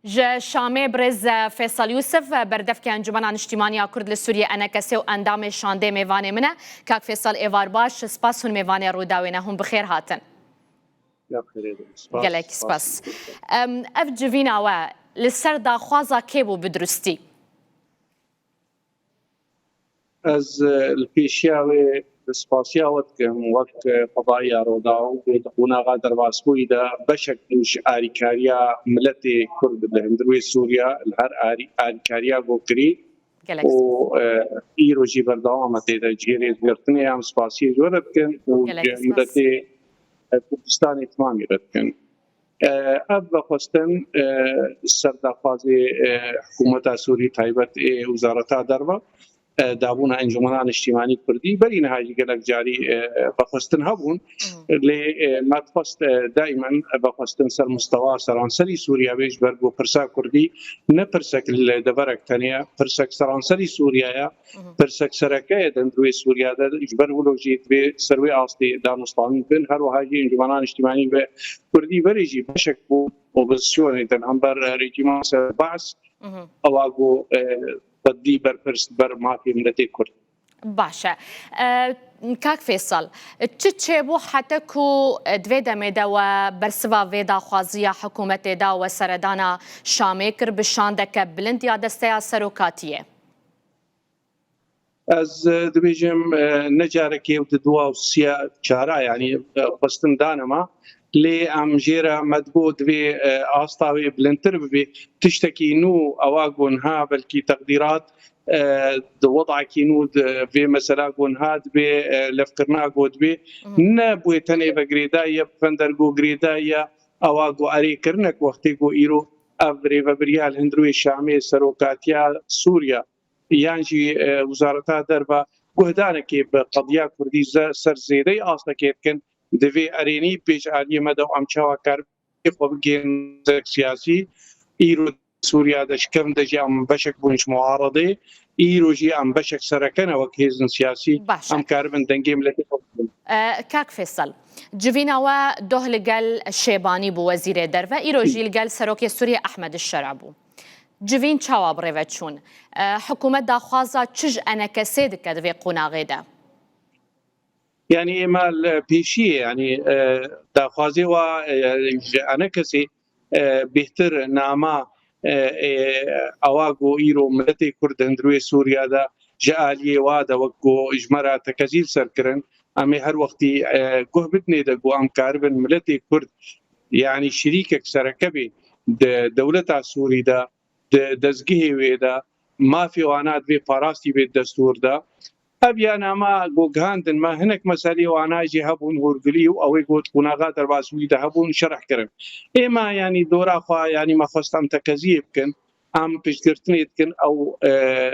جا شامي برز فيصل يوسف بردف كان جمعنا اجتماعية كرد لسوريا أنا كسي وأندام شاندي ميفاني منه كاك فيصل إيفار باش سباس هون ميفاني روداوينا هم بخير هاتن قالك سباس أف جوينا و لسردا خوازا كيبو بدرستي از الفيشياوي سپاسیاوت کم وقت قضایی روداو بتقونا قادر واسبوی دا بشک دوش آریکاریا ملت کرد لهندروی سوریا الهر آریکاریا گوکری و ایروجی بردوام تیدا جیری زگرتنی هم سپاسی جورد کن و ملت کردستان اتمامی رد کن اب بخواستن سردخوازی حکومت سوری تایبت وزارتا دروا دابونا انجمنان اجتماعی کردی برین هایی گلک جاری بخواستن هبون ما تفست دائما بخواستن سر مستوى سرانسری سوریا بیش برگو پرسا کردی نه پرسک دبرک تنیا پرسک سرانسری سوریا پرسک سرکه دندروی سوریا در اجبر ولوجیت به سروی آستی دانستانی بین هر وحاجی انجمنان اجتماعی به کردی بریجی بشک بو اپوزیسیون تنهمبر رژیم باس اواگو بدي بر مافي ملتي كرد باشا كاك فيصل تشيبو حتى كو دويدا ميدا وبرسوا فيدا خوازيا حكومة دا وسردانا شاميكر بشاندك بلند يا دستيا سروكاتيه از دبيجم نجاركي ودوا وسيا شارع يعني قستن دانما لي ام جيرا مدبود في استاوي بلنتر بي تشتكي نو اواغون ها بلكي تقديرات وضع كينود في مثلا كون هاد بي لفقرنا قود بي نبوي تني بغريدايا فندرغو غريدايا اواغو اري كرنك وقتيغو ايرو افري فبريال هندروي الشامي سروكاتيا سوريا يانجي وزارتها دربا قهدانكي بقضيه كردي سر زيدي اصلا كيتكن دوی ارینی پیش آلی مدو امچوا کار خبگین سیاسی ایرو سوریا دشکم دجی ام بشک بونش معارضه ایرو جی ام بشک سرکن وکیزن سیاسی ام کاربن دنگی ملتی كاك فيصل جوينا و دوهل قال الشيباني بو وزير درفا ايرو جيل قال سروكي سوريا احمد الشرعبو جوين تشاوا بريفتشون حكومه داخوازا تشج انا كسيد كدفي قناغيدا يعني مال بيشي يعني داخوازي و انا كسي بهتر ناما اواغو ايرو ملتي كرد هندروي سوريا دا جاليه وادا وكو اجمرا تكازيل سركرن امي هر وقتي قهبتني دغو ام كاربن ملتي كرد يعني شريكك سركبي دولتا سوري دا دزغي ويدا ما في وانات في فراستي بالدستور دا ابيانا ما جوجهاندن ما هناك مسالي وانا جي هبون هورغليو او يقول قناغات الباسوي هبون شرح كرم اما يعني دورا خا يعني ما خصتم تكذيب كن ام بشكرتني كن او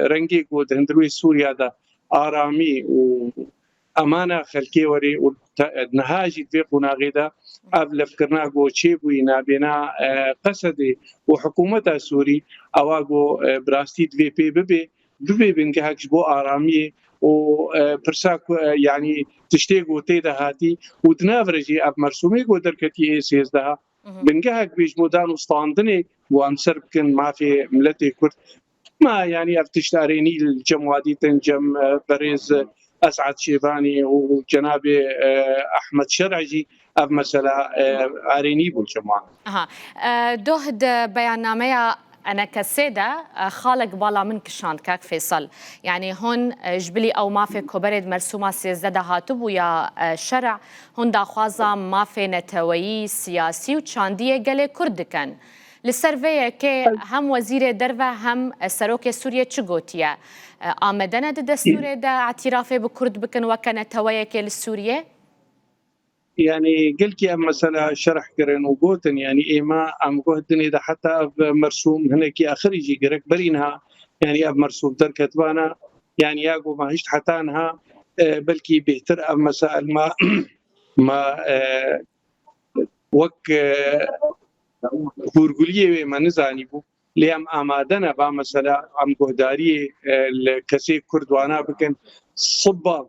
رنجي قود هندروي سوريا دا ارامي وامانه خلكي وري نهاجي في قناغيدا قبل فكرنا جو تشيبو ينابينا قصدي وحكومتها سوري اواغو براستيد في بي بنجهك بو ارامي وبرساك يعني تشتيقو تيدا هاتي ودنافرجي اب مرسومي ودركتي اي سيز ده بنجهك بيج مودان وسطاندني وام سربكن ما في ملتي كرد ما يعني افتشتاريني الجموادي تنجم بريز اسعد شيباني وجنابي احمد شرعجي اب مثلا اريني بالجماعه دوهد بياننامه أنا كسيدة خالق بالا من كشاند كاك فيصل يعني هون جبلي أو ما في كوبرد مرسومة سيزدة هاتب ويا شرع هون داخوازا ما في نتوي سياسي وشاندية قالي كردكن للسرفية كي هم وزير درفة هم سروكي سوريا تشغوتيا آمدنا دستور دا اعترافي بكرد بكن وكان تويا كي للسورية يعني قلت يا مثلا شرح كرن وقوتن يعني إيما أم قوتني إذا حتى مرسوم هناك آخر يجي قرك برينها يعني أب مرسوم در كتبانا يعني ياقو ما هشت حتى أنها بلكي بيهتر أم مسائل ما وك هورغوليه ما نزاني بو ليام آمادنا با مثلا أم قهداري الكسي كردوانا بكن صبا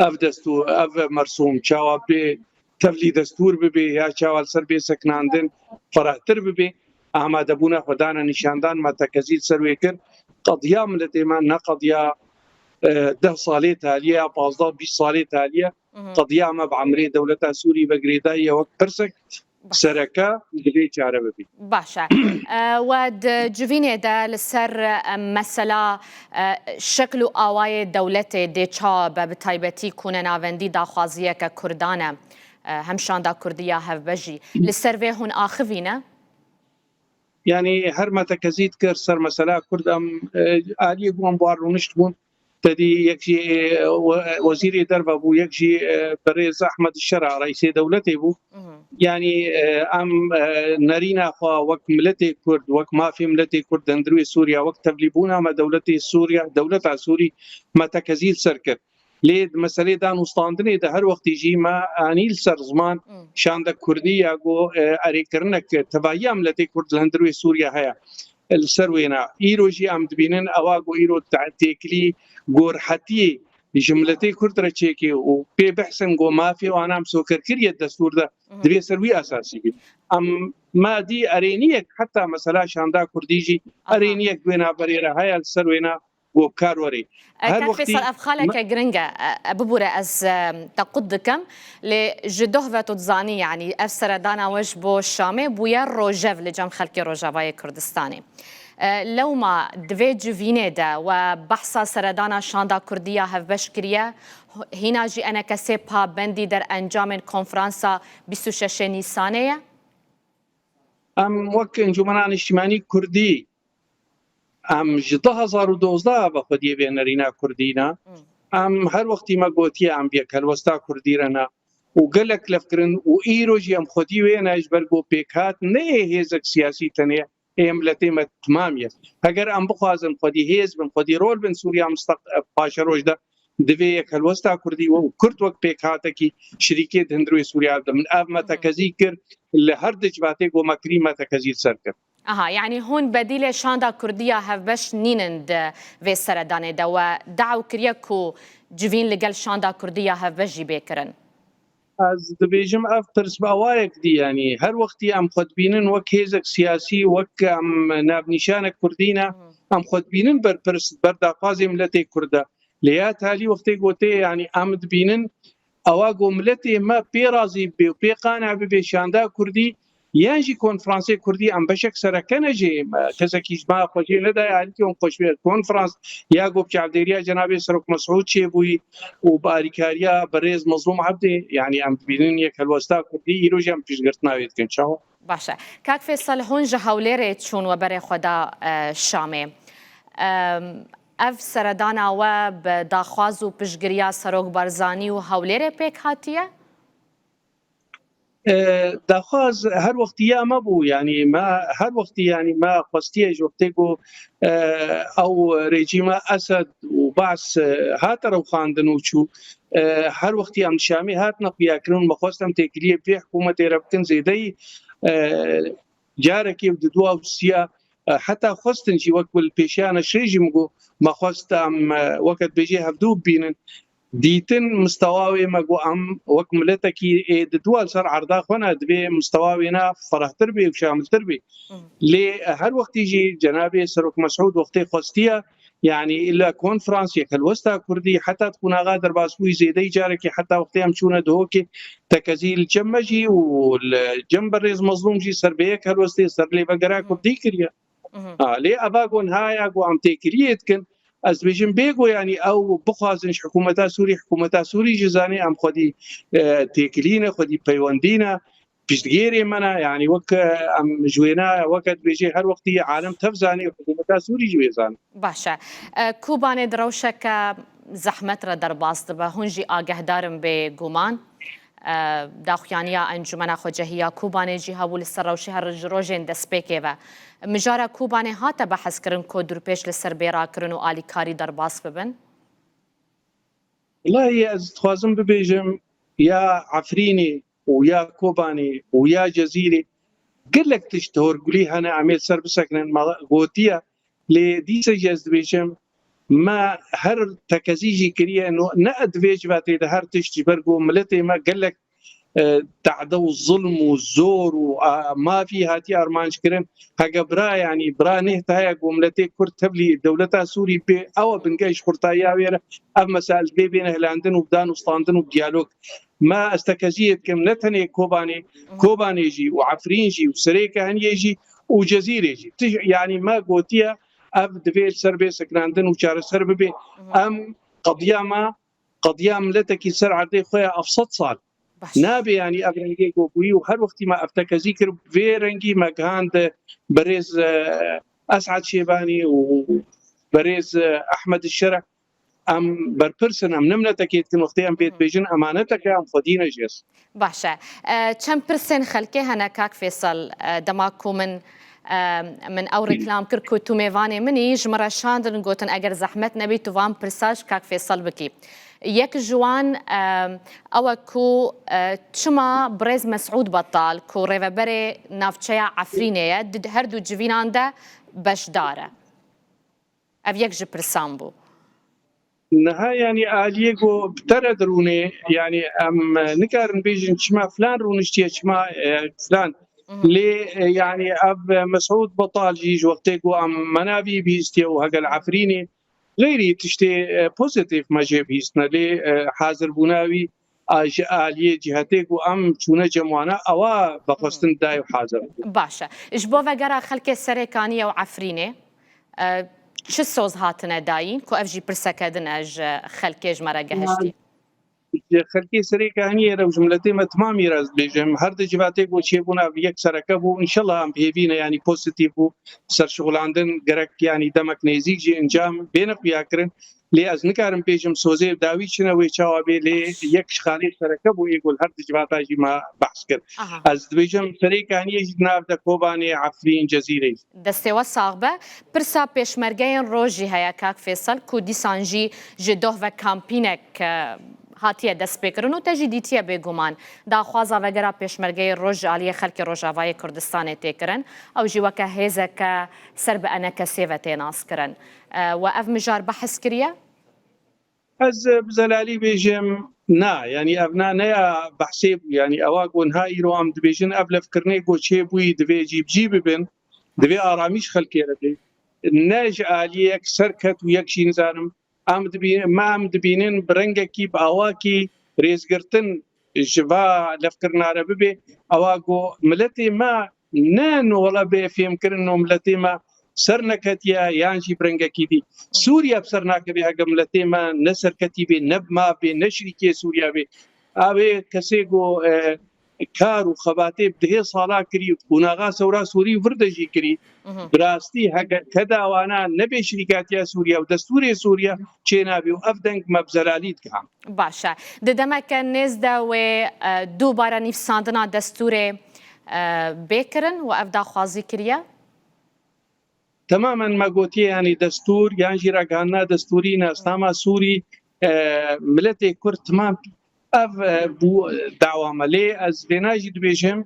اف دستور اف مرسوم چاوا به تفلی دستور ببی یا چاوال سر به سکناندن فراتر ببی ئامادەبوونە خۆدانە نیشاندانمان تەکەزیل سەروێ کرد قەضیا ملەتێمان نە قەضیا 10 ساڵێ تالیە 15-20 ساڵێ تالیە قەضیا ئەمە بەعمرێ دەولەتە سووری بە گرێداییە وەک پرسێک سەرەکە دەبێ چارە ببی. باشە و جوینێدا لەسەر مەسەلا شکل و ئاوایە دەولەتێ دێچاوە بە بتایبەتی کوونە ناوەندی داخوازیەکە کوردانە هەمشاندا کوردیە هەڤبەژی لەسەر وێ هون ئاخڤینە؟ یعنی هەر مەتەکەزیت کرد سەر مەسەلا کوردم ئالیە بووم بوار ڕوونشت بوون تدی یەکجی وەزیری دەربە بوو یەکجی بەڕێز ئەحمەد شەرع ڕئیسێ دەولەتێ بوو یعنی ئەم نەریناخوا وەک ملەتێ کورد وەک مافی ملەتێ کورد دەندروێ سووریا وەک تەبلیبوون ئەمە دەولەتی سووریا دەولەتا سووری مەتەکەزیل سەر کرد لێ مەسەلەی دانوستاندنێدا هەر وەختیژی ما ئانیل سەر زمان شاندە کوردی یاگۆ ئەرێکردنەک تەباییە ملەتێ کورد لە هەندروێ سووریا هەیە سەر وێنە ئیرۆژی ئەم دبینن ئەوا گۆ ئیرۆ تێکلی گۆرحەتی ژملەتەی کوردرە چێکی و پێ بەحسن گۆ مافی وانام سۆکەرکردیە دەستوردا دەبێت سەروی ئاساسی بێت ئەم مادی ئەرێنیەک حتا مەسەلا شاندا کوردیژی ئەرێنیەک دوێنا بەرێرە هەیە سەر وێنە بۆ بکارۆڕی فیصل ئەفخالێکە گرنگە ببوورە ئەس تەقود دکەم لێ ji dohvet û dizanî yanî ev seredana we ji bo Şamê bûye rojev li cem xelkê Rojavayê Kurdistanê. Lewma divê civînê de we behsa seredana şanda Kurdiya hevbeş kiriye hîna jî enekesê pabendî derencamên konferansa 26 Nîsanê ye? Em wek Encûmena Niştimanî Kurdî ئەم ji 2012 بە خودی بێ نەرینا کوردینە ئەم هەر وەختی مە گوتیە ئەم بێ کەلوەستا کوردیرەنا و gelek levkirin û îrojî em xwedî wêne ji ber got pêkhat neyê hêzek siyasî tenê ê miletê me timam ye heger em bixwazin xwedî hêz bin xwedî rol bin Sûriya paşeroj de divê yek helwesta Kurdî û Kurd wek pêkhatekî şirîkê hindirûyê Sûriya de min ev me tekezî kir li her dicbatê gomakirî me tekezî ser kir. Aha, yani hon bedîlê şanda Kurdiya hevbeş nînin di vê seredanê de we daw kiriye ku civîn li gel şanda Kurdiya hevbeş jî bêkirin. Ez dibêjim ev pirsbawayek dî yanî her wextî em xwedbînin wek hêzek siyasî wek em navnîşanek Kurdî ne em xwedbînin berdaxwazê miletê Kurd e lê ya talî wextê gotê yanî em dibînin ewa got miletê me pê razî bê û pê qane bibe şanda Kurdî yan jî konferansê Kurdî em beşek sereke ne jê kesekî ji me xwecê nedaye alîkê hûn xweşbêr konferans ya got çavdêriya Cenabê Serok Mesûd çêbûyî û bi alîkariya berêz Mezlûm Ebdê yanî em dibînin yek helwesta Kurdî îro jî em pêşgirtina wê dikin çawa. Baş e. Kak Fêsal hûn ji hewlêrê çûn weberê xwe da Şamê. Ev seredana we bi daxwaz û piştgiriya Serok Barzanî û hewlêrê pêk hatiye? داخواز هر وقتی ما بو یعنی ما هر وقتی یعنی ما خواستیه جوقتی گو او رژیم اسد و بعض هات رو خواندن و چو هر وقتی ام شامی هات نقیا کرون مخواستم تکلیه به حکومت ربکن زیدی جارکی د دوا وسیا حتی خواستن چی وقت پیشان شریجم گو مخواستم وقت بيجي هفدو بینن دیتن مستواوی مگو ام وک ملتکی د دوال سر عرضا خونه دبی مستواوینا فرحتر بی و شاملتر بی لی هر وقتی جی جناب سروک مسعود وقتی خواستیه يعني الا كونفرنس يكلوستا كردي حتى تكون غادر باسوي زيدي جارك حتى وقت يمشون دوكي تكازيل جمجي والجنب الرئيس مظلوم جي سربيك هلوستي سر لي بقرا كردي كريا لي اباغون هاي اكو ام تكريت كن از بيجن بيغو يعني او بخوازنش حكومتا سوري جزاني ام خدي تكلينا خدي بيوندينا پشتگیری منه یعنی وقت ام جوینا وقت بیجی هر وقتی عالم تفزانی حکومت سوری جویزان باشه کوبانه دروشه که زحمت را در باست به هنجی آگه دارم به گومان داخوانیا انجمن خوجهیا کوبانه جی هول سروشی هر روزن دسپیکه و مجاره کوبانه هات بحث کردن کو درپیش لسر بیرا کردن و آلیکاری در باست ببن والله از خوازم ببیجم یا عفرینی ويا كوباني ويا جزيري قال لك تشتهر قولي انا عمل سر بسكن غوتيا لديس جز بيجم ما هر تكازيجي كريا انه نقد فيج باتي ده هر تشتي برغو ملتي ما قال لك تعدى الظلم والزور وما في هاتي ارمانش كرن هاجا برا يعني برا نهت هاي قوملتي كرت تبلي دولتها سوري بي او بنجيش خرطايا ويرا اما مسائل بي بين هلاندن وبدان وسطاندن وديالوج ما استكزيت كم نتني كوباني يجي وعفرين يجي وسريكه هن يجي وجزيره يجي يعني ما قوتيا اب دفيل سربي سكراندن وشار سربي ام قضيه ملتك سر عدي خويا افسط صار نابي يعني ابرنجي قوي وهر وقت ما افتكزيكر في رنجي ما كان بريز اسعد شيباني وبريز احمد الشرع ام بربرسن ام نمنتك يتكن وقتي ام بيت بيجن امانتك ام خدينا جيس باشا كم برسن خلكي هنا كاك فيصل دماكو من او ريكلام كركو توميفاني مني جمرة شاندن قوتن اگر زحمت نبي توفان برساج كاك فيصل بكي يك جوان او كو تشما بريز مسعود بطال كو ريفابري نافشيا عفرينية دد هردو جويناندا باش داره اف يك جبرسامبو نهاية يعني آلية بترى دروني يعني أم نكارن بيجن شما فلان رونشتي شما فلان لي يعني أب مسعود بطال جيج وقتيكو أم منابي بيستي وهقل عفريني غيري تشتي بوزيتيف ما جي بيستنا لي حاضر بناوي آلية جهتيكو أم شونا جموانا أوا بقصتن داي وحاضر باشا إجبو وقرا خلق السريكانية وعفريني چه سوز هاتنه داین کو افجی پرسکدن اج خلکیج مرا گهشتی خلکی سريكا هني رو جملتي ما تمامي راز بيجم هر دجباتي بو تشيبونا بيك سركبو ان شاء الله ام بيفينا يعني بوزيتيف سر شغل عندن جرك يعني دمك نيزيجي انجام بينك بياكرن لي از نكارم بيجم سوزي داوي شنو وي تشاوبي لي يك خالي سركبو يقول هر دجباتا جي ما بحث كر از بيجم سريكا هني جناب د كوباني عفرين جزيره دستي وصاغبه برسا پێشمەرگەیان ڕۆژی هەیە کاک فێسەل کو دیسانجی ji dohve kampînek hatiye destpêkirin û te jî dîtiye bêguman daxwaza vegera pêşmergeyê roj aliyê xelkê Rojavayê Kurdistanê tê kirin ew jî weke hêzeke ser bi eneke sêve tê nas kirin we ev mijar behs kiriye از بزلالي بيجم نا يعني ابنا نيا بحسيب يعني اواقون هاي رو ام دبيجن قبل فكرني قو شي بوي دبي جيب بن دبي اراميش خلكي ربي ناج اليك سركت ويكشي نزانم ام دبي ما ام دبينن برنگكي باواكي ريزغرتن جبا لفكرنا ربي اواقو ملتي ما نان ولا بي في يمكن ملتي ما سرنكتيا يانجي برنگكي دي سوريا بسرناك بها قملتي ما نسر كتيبي نب ما بي نشركي سوريا بي ابي كسيغو كارو خباتي بده صالا كري وناغا سورا سوري وردجي كري براستي كدا وانا نبي شركات سوريا ودستور سوريا تشينابي وافدنك مبزلاليت كام باشا ددمك نزدا و دوباره نفساندنا دستور بكرن وافدا خوازي كريا تماما ما قلتي يعني دستور يعني جيراغانا دستوري ناستاما سوري ملتي كرد تمام اف بو دعوه ملي از بناجد بيجم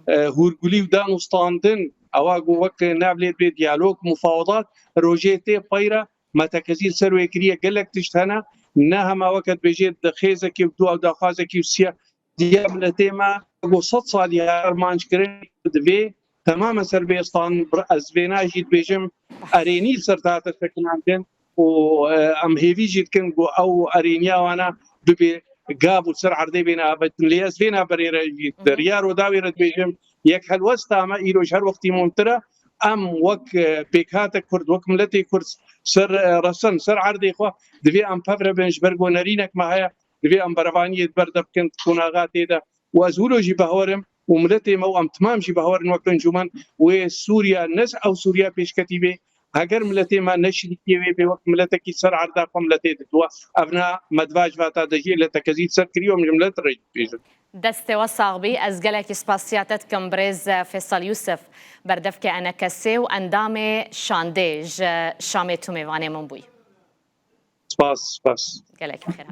هورغولي ودان وستاندن اواغو وك نابلي بي ديالوج مفاوضات روجيتي بايرا ما تكزيل سروي كريه قالك تشتنا انها ما وقت بيجي دخيزك ودو دخازك وسيا ديابلتي ما وسط صالي ارمانش كرين دبي تماما سربيستان از بناجد بيجم اريني سرتات سكناندن و ام هيفي جيت كن او ارينيا وانا ببي قابل سر عرضي بينا لياس بينا بريرة ريار وداويرة بيجم يك هالوسطة ما إيرو شهر وقتي ممترة أم وك بيكات كرد وك ملتي كرد سر رسن سر عرضي خوا دبي أم فبر بنش برغو نرينك معايا دبي أم برفانية بردب كنت كوناغات إيدا وأزولو جي بهورم وملتي مو أم تمام جي بهورن وكن جمان وسوريا نس أو سوريا بيش كتيبه اگر ملتي ما نشري كيوي بوقت ملتك سر عرضا ملتي دوا ابنا مدواج فاتا دجي لتكزيد سر كريو من جمله رج بيجن دستي وصاغبي ازقلك سباسياتت كمبريز فيصل يوسف بردفك انا كسي واندامي شانديج شامي توميفاني منبوي سباس قالك خير